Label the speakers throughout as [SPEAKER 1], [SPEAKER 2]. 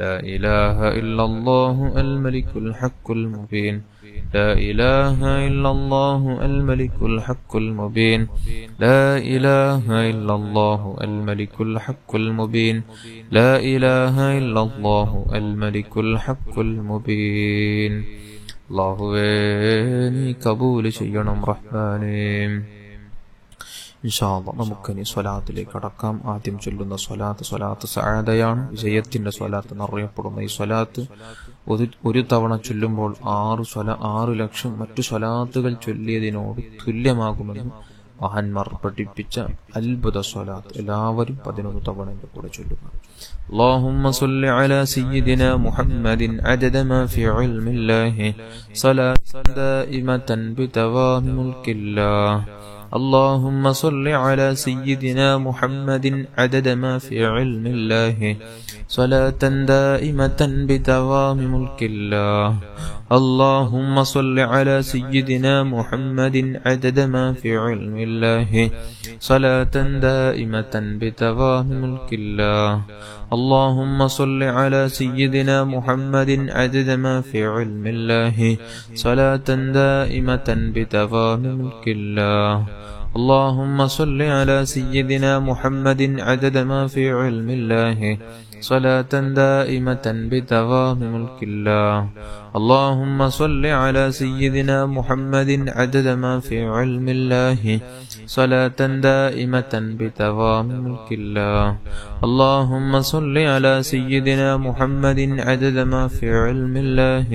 [SPEAKER 1] لا إله إلا الله الملك الحق المبين لا إله إلا الله الملك الحق المبين لا إله إلا الله الملك الحق المبين لا إله إلا الله الملك الحق المبين അല്ലാഹുവേ നീ കബൂൽ ചെയ്യണം റഹ്മാനേ. ഇൻഷാ അല്ലാഹ് നമുക്കിനി സ്വലാത്തിലേക്ക് കടക്കാം. ആദ്യം ചൊല്ലുന്ന സ്വലാത്ത് സഅദയാണ്, വിജയത്തിന്റെ സ്വലാത്ത് എന്നറിയപ്പെടുന്ന ഈ സ്വലാത്ത് ഒരു തവണ ചൊല്ലുമ്പോൾ 6 ലക്ഷം മറ്റു സ്വലാത്തുകൾ ചൊല്ലിയതിനോട് തുല്യമാകുമെന്ന് മഹാന്മാർ പഠിപ്പിച്ച അത്ഭുത സ്വലാത്ത്. എല്ലാവരും 11 തവണ എന്റെ കൂടെ ചൊല്ലുക. اللهم صل على سيدنا محمد عدد ما في علم الله صلاة دائمة بدوام ملك الله. اللهم صل على سيدنا محمد عدد ما في علم الله صلاة دائمة بدوام ملك الله. اللهم صل على سيدنا محمد عدد ما في علم الله صلاة دائمة بدوام ملك الله. اللهم صل على سيدنا محمد عدد ما في علم الله صلاة دائمة بدوام ملك الله. اللهم صل على سيدنا محمد عدد ما في علم الله صلاة دائمة بدوام ملك الله. اللهم صل على سيدنا محمد عدد ما في علم الله صلاة دائمة بدوام ملك الله. اللهم صل على سيدنا محمد عدد ما في علم الله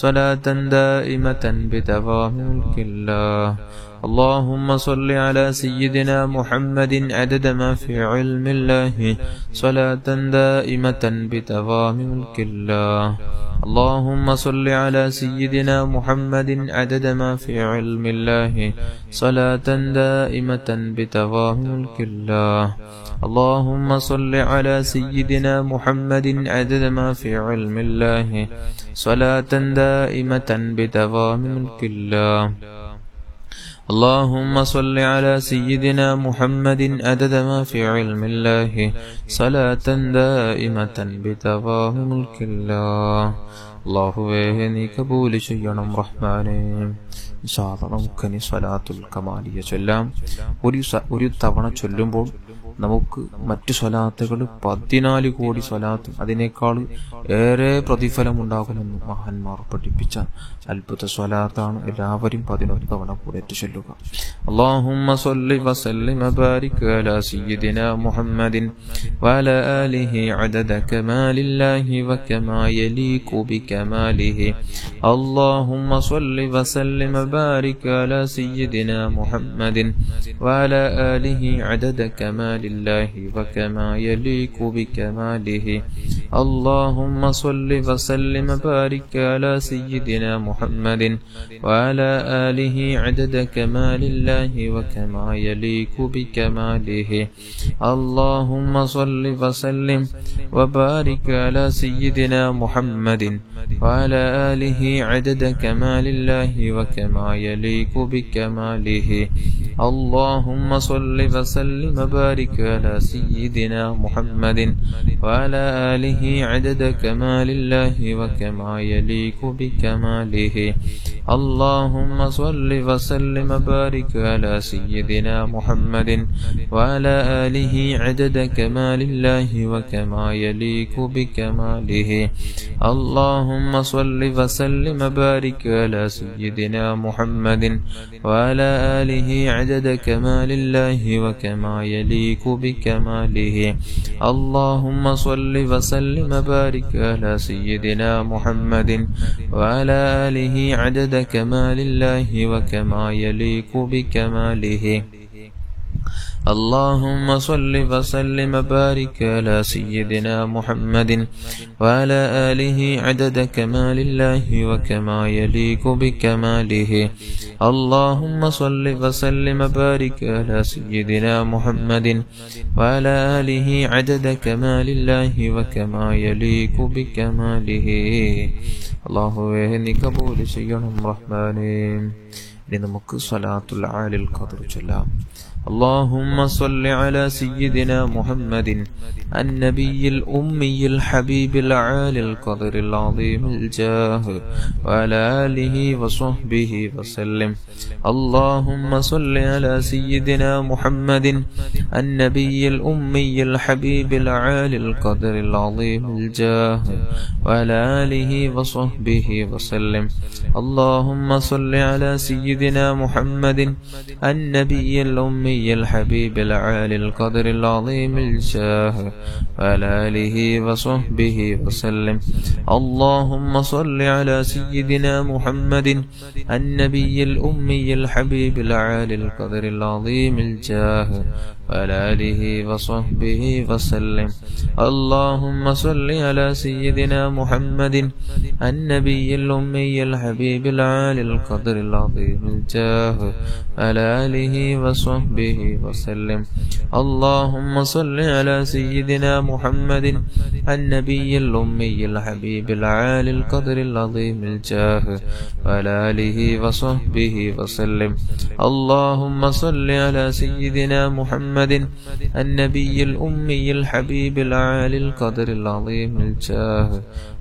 [SPEAKER 1] صلاة دائمة بدوام ملك الله. اللهم صل على سيدنا محمد عدد ما في علم الله صلاة دائمة بدوام ملك الله. اللهم صل على سيدنا محمد عدد ما في علم الله صلاة دائمة بدوام ملك الله. اللهم صل على سيدنا محمد عدد ما في علم الله صلاة دائمة بدوام ملك الله. اللهم صل على سيدنا محمد عدد ما في علم الله صلاة دائمة بدوام ملك الله. അല്ലാഹുവേ നീ കബൂൽ ചെയ്യണം റഹ്മാനേ. ഇൻഷാ അല്ലാഹ് നമുക്കിനി സ്വലാത്തുൽ കമാലിയ ചൊല്ലാം. ഒരു തവണ ചൊല്ലുമ്പോൾ നമുക്ക് മറ്റു സ്വലാത്തുകൾ 14 കോടി സ്വലാത്ത് അതിനേക്കാൾ ഏറെ പ്രതിഫലമുണ്ടാകുമെന്ന് മഹാന്മാർ പഠിപ്പിച്ച അത്ഭുത സ്വലാത്താണ്. എല്ലാവരും 11 തവണ കൂടെ ചൊല്ലുക. اللهم صل وسلم وبارك على سيدنا محمد وعلى آله عدد كمال الله وكما يليق بكماله. اللهم صل وسلم وبارك على سيدنا محمد وعلى آله عدد كمال الله وكما يليق بكماله. اللهم صل وسلم وبارك على سيدنا محمد وعلى آله عدد كمال الله وكما يليق بكماله. اللهم صل وسلم وبارك على سيدنا محمد وعلى آله عدد كمال الله وكما يليق بكماله. اللهم صل وسلم وبارك على سيدنا محمد وعلى آله عدد كمال الله وكما يليق بكماله. اللهم صل وسلم وبارك على سيدنا محمد وعلى آله عدد كمال الله وكما يليق بكماله. اللهم صل وسلم وبارك على سيدنا محمد وعلى آله عدد كمال الله وكما يليق بكماله. اللهم صل وسلم وبارك على سيدنا محمد وعلى آله عدد كمال الله وكما يليق بكماله. اللهم صل وسلم وبارك على سيدنا محمد وعلى آله عدد كمال الله وكما يليق بكماله. اللهم صل وسلم وبارك على سيدنا محمد وعلى آله عدد كمال الله وكما يليق بكماله. അല്ലാഹുവേ നീ കബൂൽ ചെയ്യണം റഹ്മാനേ. ഇനി നമുക്ക് സ്വലാത്തുൽ ആലിൽ ഖദ്ർ ചൊല്ലാം. اللهم اللهم صل على سيدنا محمد النبي الأمي الحبيب العالي القدر العظيم الجاه وعلى آله وصحبه وسلم. اللهم صل على سيدنا محمد النبي الأمي الحبيب العالي القدر العظيم الجاه وعلى آله وصحبه وسلم. اللهم صل على سيدنا محمد النبي الأمي الحبيب العالي القدر العظيم الجاه وعلى آله وصحبه وسلم. اللهم صل على سيدنا محمد النبي الأمي الحبيب العالي القدر العظيم الجاه وعلى آله وصحبه وسلم. اللهم صل على سيدنا محمد النبي الأمي الحبيب العالي القدر العظيم الجاه وعلى آله وصحبه وسلم. اللهم صل على سيدنا محمد النبي الأمي الحبيب العالي القدر العظيم الجاه وعلى آله وصحبه وسلم. اللهم صل على سيدنا محمد النبي الأمي الحبيب العالي القدر العظيم الجاه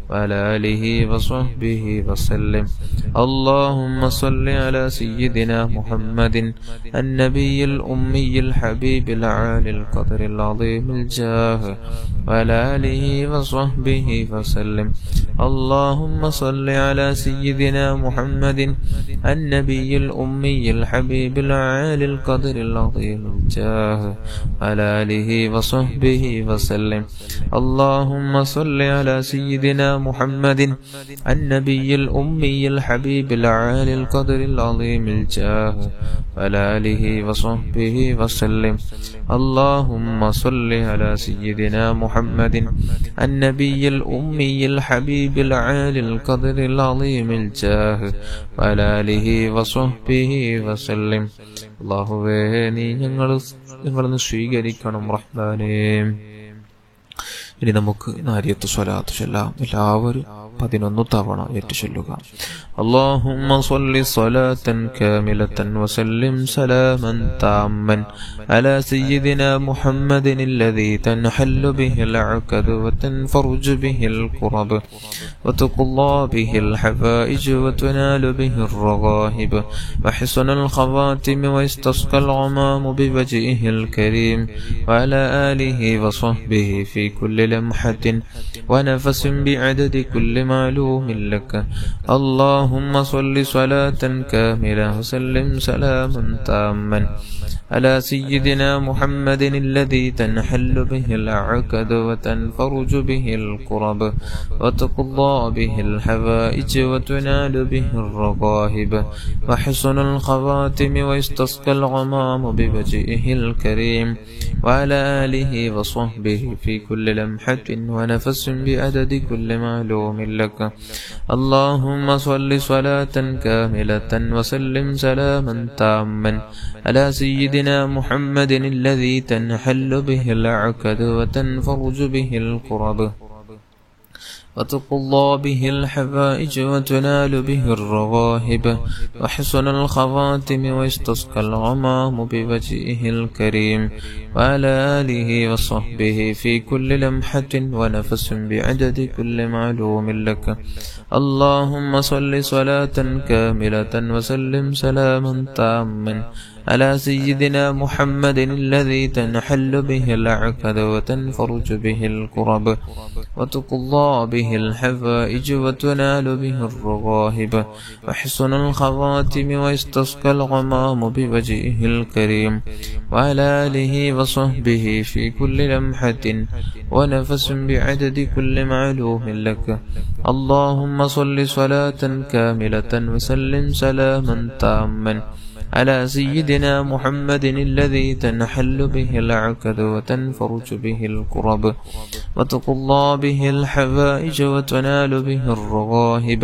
[SPEAKER 1] وعلى آله وصحبه وسلم. اللهم صل على سيدنا محمد النبي الأمي الحبيب العالي القدر العظيم الجاه وعلى آله وصحبه وسلم. اللهم صل على سيدنا محمد النبي الأمي الحبيب العالي القدر العظيم الجاه وعلى آله وصحبه وسلم. اللهم صل على سيدنا محمد النبي الأمي الحبيب العالي القدر العظيم الجاه وعلى آله وصحبه وسلم. اللهم صل على سيدنا محمد النبي الأمي الحبيب العالي القدر العظيم الجاه وعلى آله وصحبه وسلم. അല്ലാഹുവേ, നീ ഞങ്ങളൊന്ന് സ്വീകരിക്കണം റഹ്മാനേ. ഇനി നമുക്ക് നാരിയത്ത് സ്വലാത്ത് ചൊല്ലാം. എല്ലാവരും 11 തവണ ഏറ്റുചൊല്ലുക. اللهم صل صلاة كاملة وسلم سلاما تاما على سيدنا محمد الذي تنحل به العقد وتنفرج به الكرب وتقضى به الحوائج وتنال به الرغائب وحسن الخواتم ويستسقى الغمام بوجهه الكريم وعلى آله وصحبه في كل لمحة ونفس بعدد كل معلوم لك. اللهم صل صلاة كاملة وسلم سلاما تاما على سيدنا محمد الذي تنحل به العقد وتنفرج به الكرب وتقضى به الحوائج وتنال به الرغائب وحسن الخواتم ويستسقى الغمام بوجهه الكريم وعلى آله وصحبه في كل لمحة ونفس بعدد كل معلوم لك. اللهم صل صلاة كاملة وسلم سلاما تاما على سيدنا محمد الذي تنحل به العقد وتنفرج به الكرب وتقضى به الحوائج وتنال به الرغائب وحسن الخواتم ويستسقى الغمام بوجهه الكريم وعلى آله وصحبه في كل لمحة ونفس بعدد كل معلوم لك. اللهم صل صلاة كاملة وسلم سلاما تاما على سيدنا محمد الذي تنحل به العقد وتنفرج به الكرب وتقضى به الحوائج وتنال به الرغائب وحسن الخواتم ويستسقى الغمام بوجهه الكريم وعلى آله وصحبه في كل لمحة ونفس بعدد كل معلوم لك. اللهم صل صلاة كاملة وسلم سلاما تاما على سيدنا محمد الذي تنحل به العقد وتنفرج به الكرب وتقضى به الحوائج وتنال به الرغائب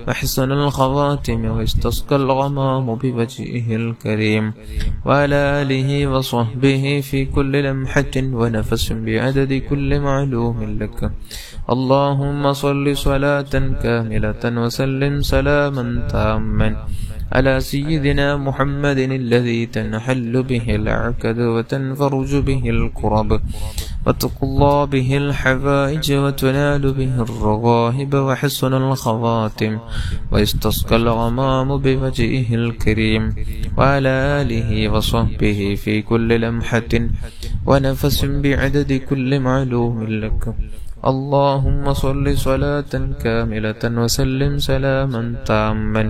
[SPEAKER 1] وحسن الخواتم ويستسقى الغمام بوجهه الكريم وعلى آله وصحبه في كل لمحة ونفس بعدد كل معلوم لك. اللهم صل صلاة كاملة وسلم سلاما تاما على سيدنا محمد محمد الذي تنحل به العقد وتنفرج به الكرب وتقضى به الحوائج وتنال به الرغائب وحسن الخواتم ويستسقى الغمام بوجهه الكريم وعلى آله وصحبه في كل لمحة ونفس بعدد كل معلوم لك. اللهم صل صلاة كاملة وسلم سلاما تاما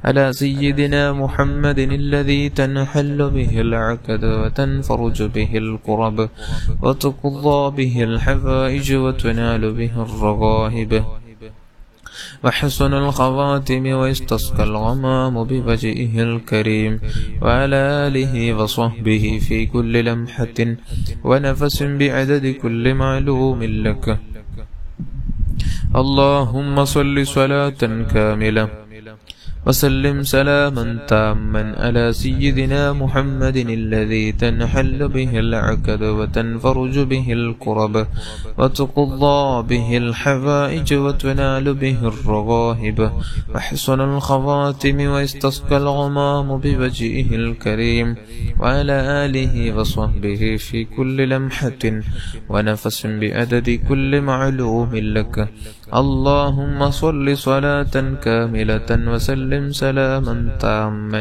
[SPEAKER 1] على سيدنا محمد الذي تنحل به العقد وتنفرج به الكرب وتقضى به الحوائج وتنال به الرغائب وحسن الخواتم ويستسقى الغمام بوجهه الكريم وعلى آله وصحبه في كل لمحة ونفس بعدد كل معلوم لك. اللهم صل صلاة كاملة وسلم سلاما تاما على سيدنا محمد الذي تنحل به العقد وتنفرج به الكرب وتقضى به الحوائج وتنال به الرغائب وحسن الخواتم ويستسقى الغمام بوجهه الكريم وعلى آله وصحبه في كل لمحة ونفس بعدد كل معلوم لك. اللهم صل صلاة كاملة وسلم سلاما تاما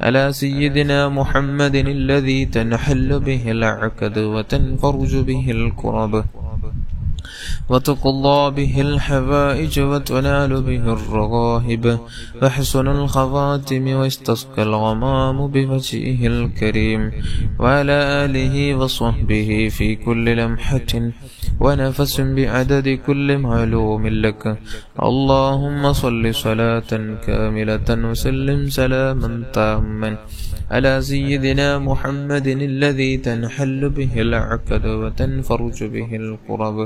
[SPEAKER 1] على سيدنا محمد الذي تنحل به العقد وتنفرج به الكرب وتقضى به الحوائج وتنال به الرغائب وحسن الخواتم ويستسقى الغمام بوجهه الكريم وعلى آله وصحبه في كل لمحة ونفس بعدد كل معلوم لك. اللهم صل صلاة كاملة وسلم سلاما تاما على سيدنا محمد الذي تنحل به العقد وتنفرج به الكرب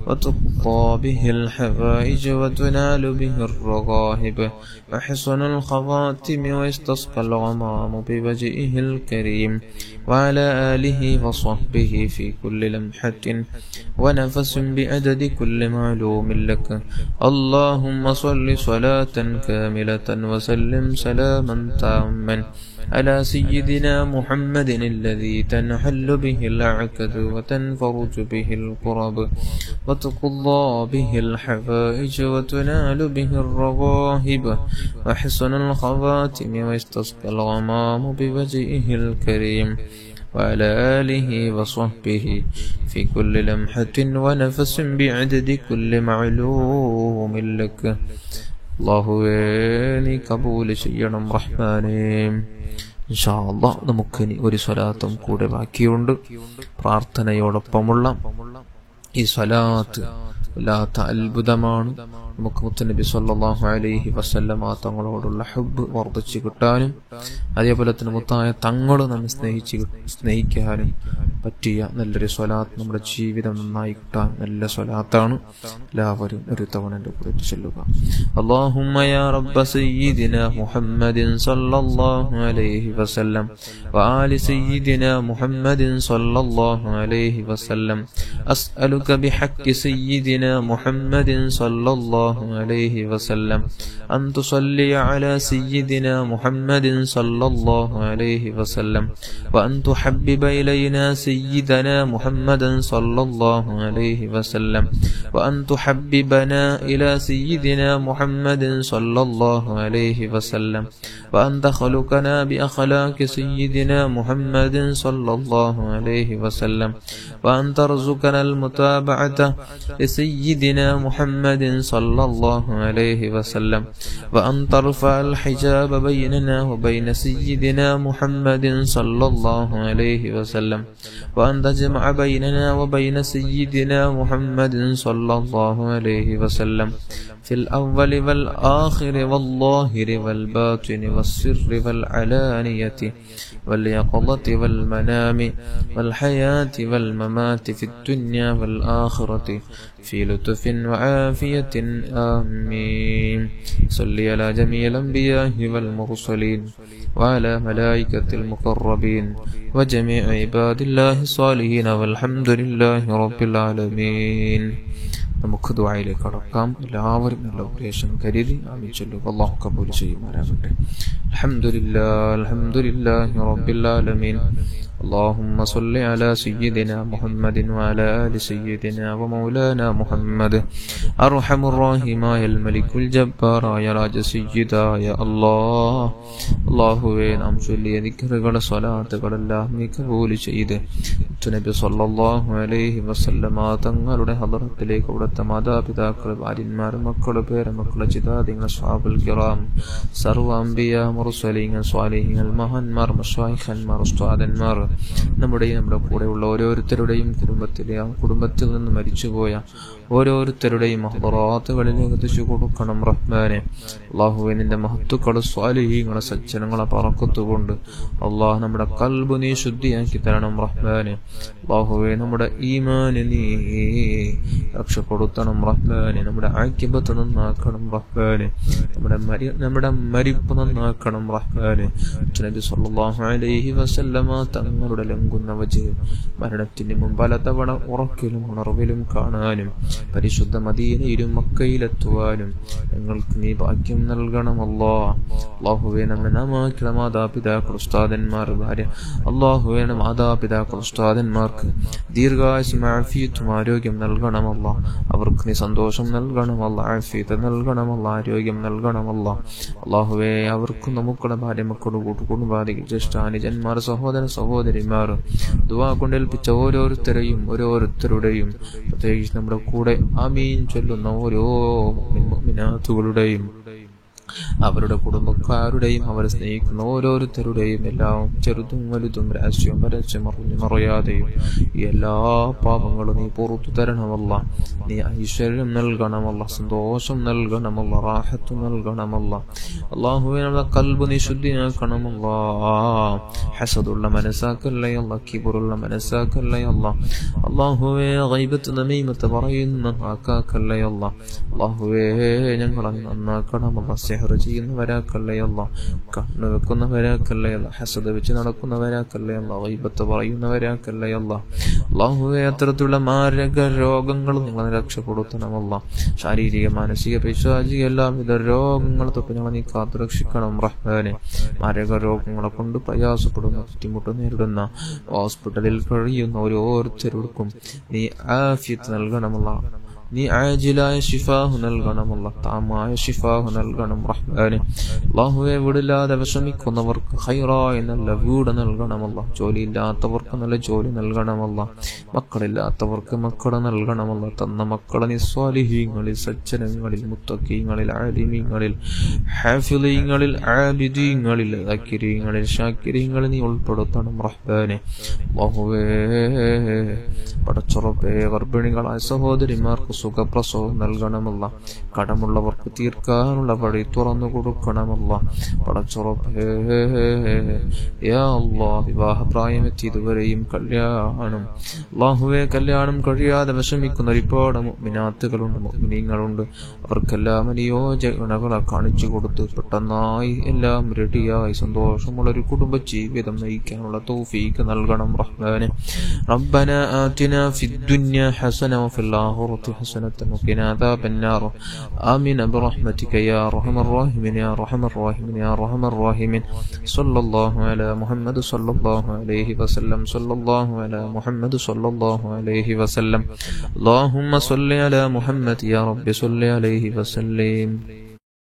[SPEAKER 1] وتقضى به الحوائج وتنال به الرغائب وحسن الخواتم ويستسقى الغمام بوجهه الكريم وعلى آله وصحبه في كل لمحة ونفس بعدد كل معلوم لك. اللهم صل صلاة كاملة وسلم سلاما تاما على سيدنا محمد الذي تنحل به العقد وتنفرج به الكرب وتقضى به الحوائج وتنال به الرغائب وحسن الخواتم ويستسقى الغمام بوجهه الكريم وعلى آله وصحبه في كل لمحة ونفس بعدد كل معلوم لك. അല്ലാഹുവേ നീ കബൂൽ ചെയ്യണം റഹ്മാനേ. ഇൻഷാ അല്ലാഹ് നമുക്കിനി ഒരു സ്വലാത്തും കൂടെ ബാക്കിയുണ്ട്. പ്രാർത്ഥനയോടൊപ്പമുള്ള ഈ സ്വലാത്ത് വല്ലാത്ത അത്ഭുതമാണ്. നമുക്ക് മുത്തുനബി സല്ലല്ലാഹു അലൈഹി വസല്ലമ തങ്ങളോടുള്ള ഹബ്ബ് വർദ്ധിച്ചു കിട്ടാനും അതേപോലെ തന്നെ മുത്തായ തങ്ങൾ നമ്മെ സ്നേഹിക്കാനും പറ്റിയ നല്ലൊരു സ്വലാത്ത് നമ്മുടെ ജീവിതം നന്നായി കിട്ടാൻ നല്ല സ്വലാത്താണ്. എല്ലാവരും ഒരു തവണ എൻ്റെ കൂടെ ചൊല്ലുക. അല്ലാഹുമ്മ യാ റബ്ബ സയ്യിദിനാ മുഹമ്മദിൻ സല്ലല്ലാഹു അലൈഹി വസല്ലം വആലി സയ്യിദിനാ മുഹമ്മദിൻ സല്ലല്ലാഹു അലൈഹി വസല്ലം അസ്അലുക ബിഹഖി സയ്യിദിനാ മുഹമ്മദിൻ സല്ലല്ലാഹു عليه وسلم أن تصلي على سيدنا محمد صلى الله عليه وسلم وأن تحبب إلينا سيدنا محمد صلى الله عليه وسلم وأن تحببنا إلى سيدنا محمد صلى الله عليه وسلم وأن تخلقنا بأخلاق سيدنا محمد صلى الله عليه وسلم وأن ترزقنا المتابعة لسيدنا محمد صلى الله عليه وسلم وأن ترفع الحجاب بيننا وبين سيدنا محمد صلى الله عليه وسلم وأن تجمع بيننا وبين سيدنا محمد صلى الله عليه وسلم في الأول والآخر والظاهر والباطن والسر والعلانية واليقظة والمنام والحياة والممات في الدنيا والآخرة في لطف وعافية آمين. صل على جميع الأنبياء والمرسلين وعلى ملائكة المقربين وجميع عباد الله الصالحين والحمد لله رب العالمين. നമുക്ക് ദുആയിലേക്ക് കടക്കാം. എല്ലാവരും നല്ല ഉദ്ദേശം കരുതി ആമീൻ ചൊല്ലുക. അല്ലാഹു കബൂൽ ചെയ്യുമാറാകട്ടെ. അൽഹംദുലില്ലാഹി റബ്ബിൽ ആലമീൻ. اللهم صل على سيدنا محمد وعلى آل سيدنا ومولانا محمد أرحم الراحمين الملك الجبار يا راج سيدا يا الله അല്ലാഹുവേ നാം ചൊല്ലിയ ദിക്റുകളുടെ സ്വലാത്തുകളെല്ലാം നീ കബൂൽ ചെയ്ത് നബി സല്ലല്ലാഹു അലൈഹി വസല്ലമ തങ്ങളുടെ ഹദറത്തിലേക്ക് അവിടുത്തെ മാതാപിതാക്കൾ, ഭാര്യമാർ, മക്കൾ, പേരമക്കൾ, ജിദാദിങ്ങൾ, സ്വഹാബുൽ കിറാം, സർവ്വ അംബിയ, മുർസലീങ്ങൾ, സ്വാലിഹീങ്ങൾ, മഹാന്മാർ, മശായിഖന്മാർ, ഉസ്താദന്മാർ, നമ്മുടെ കൂടെയുള്ള ഓരോരുത്തരുടെയും കുടുംബത്തിൽ നിന്ന് മരിച്ചുപോയ ഓരോരുത്തരുടെയും ഹദറാത്തുകളിലേക്ക് എത്തിച്ചു കൊടുക്കണം റഹ്മാനെ. അല്ലാഹുവേ നിന്റെ മഹത്തുക്കളെ, സ്വാലിഹീങ്ങളെ, സജ്ജനങ്ങളെ പറക്കത്തുകൊണ്ട് അല്ലാഹ് നമ്മുടെ ഖൽബ് നീ ശുദ്ധിയാക്കി തരണം റഹ്മാനെ. അല്ലാഹുവേ നമ്മുടെ ഈമാന് നീ രക്ഷപ്പെടുത്തണം റഹ്മാനെ. നമ്മുടെ ആഖിബത്ത് നന്നാക്കണം റഹ്മാനെ. നമ്മുടെ മരിപ്പ് നന്നാക്കണം റഹ്മാനെ. നബി സല്ലല്ലാഹു അലൈഹി വസല്ലമ തങ്ങളുടെ ലംഘുന്ന വജ് മരണത്തിന് മുമ്പ് പലതവണ ഉറക്കിലും ഉണർവിലും കാണാനും പരിശുദ്ധ മദീനയിലും മക്കയിലെത്തുവാനും ഞങ്ങൾക്ക് നീ ഭാഗ്യം നൽകണം അല്ലാഹ്. അല്ലാഹുവേ നമ്മുടെ നാമാക്കിയ മാതാപിതാക്കൾ, ഉസ്താദന്മാർ, ഭാര്യ, അല്ലാഹുവേ മാതാപിതാക്കൾ, ഉസ്താദന്മാർക്ക് ദീർഘായുസ്സും ആഫിയത്തും ആരോഗ്യം നൽകണമല്ല. അവർക്ക് നീ സന്തോഷം നൽകണമല്ല, ആഫിയത്ത് നൽകണമല്ല, ആരോഗ്യം നൽകണമല്ല. അല്ലാഹുവേ അവർക്കും നമുക്കുള്ള ഭാര്യ, മക്കളുടെ കൂട്ടുകുടുംബാദികൾ, ജ്യേഷ്ഠാനുജന്മാർ, സഹോദര സഹോദരിമാർ, ദുആ കൊണ്ടേൽപ്പിച്ച ഓരോരുത്തരുടെയും പ്രത്യേകിച്ച് നമ്മുടെ കൂടെ ആമീൻ ചൊല്ലുന്ന ഓരോ മുഅ്മിനാത്തുകളുടെയും അവരുടെ കുടുംബക്കാരുടെയും അവരെ സ്നേഹിക്കുന്ന ഓരോരുത്തരുടെയും എല്ലാം ചെറുതും വലുതും രഹസ്യവും പരസ്യം മറയാതെയും ഈ എല്ലാ പാപങ്ങളും നീ പുറത്തു തരണമല്ല. നീ ഐശ്വര്യം നൽകണമല്ല, സന്തോഷം നൽകണമല്ല, റാഹത്ത് നൽകണമല്ല. അല്ലാഹുവേ നമ്മുടെ ഖൽബ് നീ ശുദ്ധിയാക്കണമല്ല. ഹസദുള്ള മനസ്സാക്കല്ലയല്ല, കിബറുള്ള മനസ്സാക്കല്ലയല്ല. അല്ലാഹുവേ ഗൈബത്ത് നമീമത്ത് പറയുന്ന നാക്കാക്കല്ലയല്ല. അല്ലാഹുവേ ഞങ്ങളെ നന്നാക്കണമല്ല. സിഹ്ർ ചെയ്യുന്നവരാക്കല്ലയല്ല, കണ്ണ് വെക്കുന്നവരാക്കല്ലയല്ല, ഹസദ് വെച്ച് നടക്കുന്നവരാക്കല്ലയല്ല, ഗൈബത്ത് പറയുന്നവരാക്കല്ലയല്ല. അല്ലാഹുവേ അത്തരത്തിലുള്ള മാരക രോഗങ്ങൾ നിങ്ങൾ രക്ഷപ്പെടുത്തണമല്ല. ശാരീരിക, മാനസിക, പൈശാചിക എല്ലാവിധ രോഗങ്ങളെ തൊട്ട് ഞങ്ങൾ നീ കാത്തുരക്ഷിക്കണം റഹ്മാനെ. മാരക രോഗങ്ങളെ കൊണ്ട് പ്രയാസപ്പെടുന്ന, ബുദ്ധിമുട്ട് നേരിടുന്ന, ഹോസ്പിറ്റലിൽ കഴിയുന്ന ഓരോരുത്തർക്കും നീ ആഫിയത്ത് നൽകണമല്ല. നീ ആജിലായ ശിഫാഹു നൽകണമല്ല, താമായ ശിഫാഹു നൽകണം റഹ്മാനെ. അല്ലാഹുവേ വീടില്ലാതെ വിഷമിക്കുന്നവർക്ക് ഖൈറായ നല്ല വീട് നൽകണമല്ല. ജോലിയില്ലാത്തവർക്ക് നല്ല ജോലി നൽകണമല്ല. മക്കളില്ലാത്തവർക്ക് മക്കളെ നൽകണമല്ല. തന്ന മക്കളെ നീ സ്വാലിഹീങ്ങളിൽ, സജ്ജനങ്ങളിൽ, മുത്തഖീങ്ങളിൽ, ആലിമീങ്ങളിൽ, ഹാഫിളീങ്ങളിൽ, ആബിദീങ്ങളിൽ, ദാക്കിരീങ്ങളിൽ, ഷാക്കിരീങ്ങളിൽ നീ ഉൾപ്പെടുത്തണം റഹ്മാനെ. അല്ലാഹുവേ പടച്ചുറപ്പേ ഗർഭിണികളായ സഹോദരിമാർക്ക് സുഖപ്രസവം നൽകണമല്ല. കടമുള്ളവർക്ക് തീർക്കാനുള്ള വഴി തുറന്നു കൊടുക്കണമല്ല. പടച്ചുറപ്പേ യാ അല്ലാഹ് വിവാഹപ്രായമെത്തി ഇതുവരെയും കല്യാണം, അല്ലാഹുവേ കല്യാണം കഴിയാതെ വിഷമിക്കുന്ന ഒരുപാട് മുഅ്മിനാത്തുകളുണ്ട്, മുഅ്മിനീങ്ങളുണ്ട്. അവർക്കെല്ലാം അനുയോജ്യഗണകളെ കാണിച്ചു കൊടുത്ത് പെട്ടെന്നായി എല്ലാം റെഡിയായി സന്തോഷമുള്ളൊരു കുടുംബ ജീവിതം നയിക്കാനുള്ള തൗഫീഖ് നൽകണം റഹ്മാനെ. റബ്ബന ആതിനാ ഫിദ്ദുനിയ ഹസന വഫിൽ ആഖിറതി حسنة وقنا عذاب النار آمين برحمتك يا أرحم الراحمين يا أرحم الراحمين يا أرحم الراحمين. صلى الله على محمد صلى الله عليه وسلم. صلى الله على محمد صلى الله عليه وسلم. اللهم صل على محمد يا رب صل عليه وسلم.